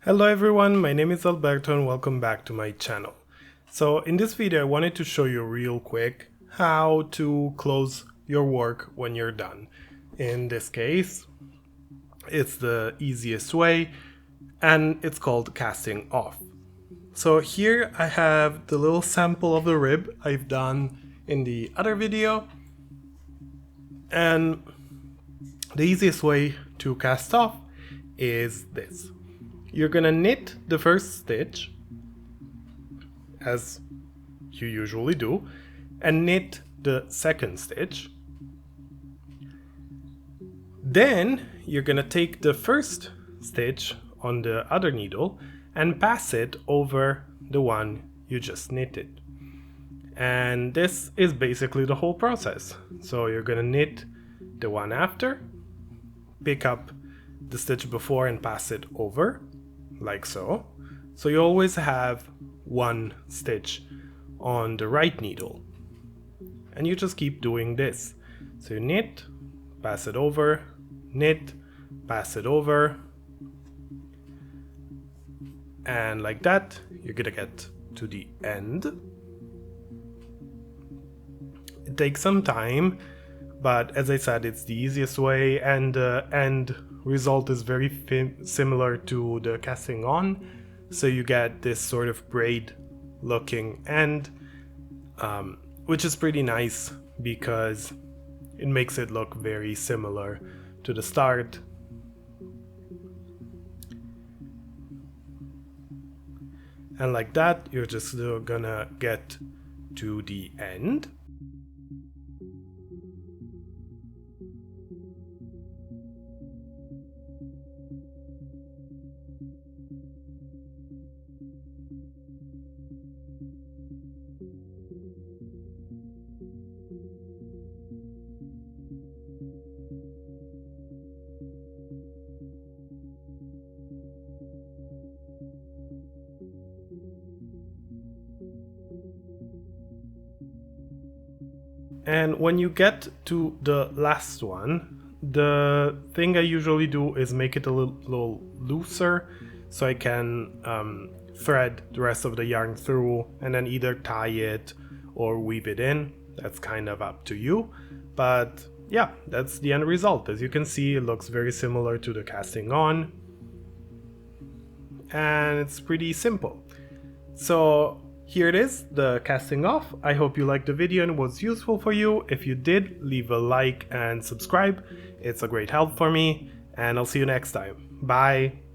Hello everyone, my name is Alberto and welcome back to my channel. So in this video I wanted to show you real quick how to close your work when you're done. In this case, it's the easiest way and it's called casting off. So here I have the little sample of the rib I've done in the other video, and the easiest way to cast off is this. You're gonna knit the first stitch, as you usually do, and knit the second stitch. Then you're gonna take the first stitch on the other needle and pass it over the one you just knitted. And this is basically the whole process. So you're gonna knit the one after, pick up the stitch before and pass it over, like so. So you always have one stitch on the right needle. And you just keep doing this. So you knit, pass it over, knit, pass it over. And like that, you're gonna get to the end. It takes some time, but as I said, it's the easiest way, and the end result is very similar to the casting on. So you get this sort of braid looking end, which is pretty nice because it makes it look very similar to the start. And like that, you're just gonna get to the end. And when you get to the last one, the thing I usually do is make it a little looser so I can thread the rest of the yarn through and then either tie it or weave it in. That's kind of up to you. But yeah, that's the end result. As you can see, it looks very similar to the casting on. And it's pretty simple. So here it is, the casting off. I hope you liked the video and it was useful for you. If you did, leave a like and subscribe. It's a great help for me, and I'll see you next time. Bye!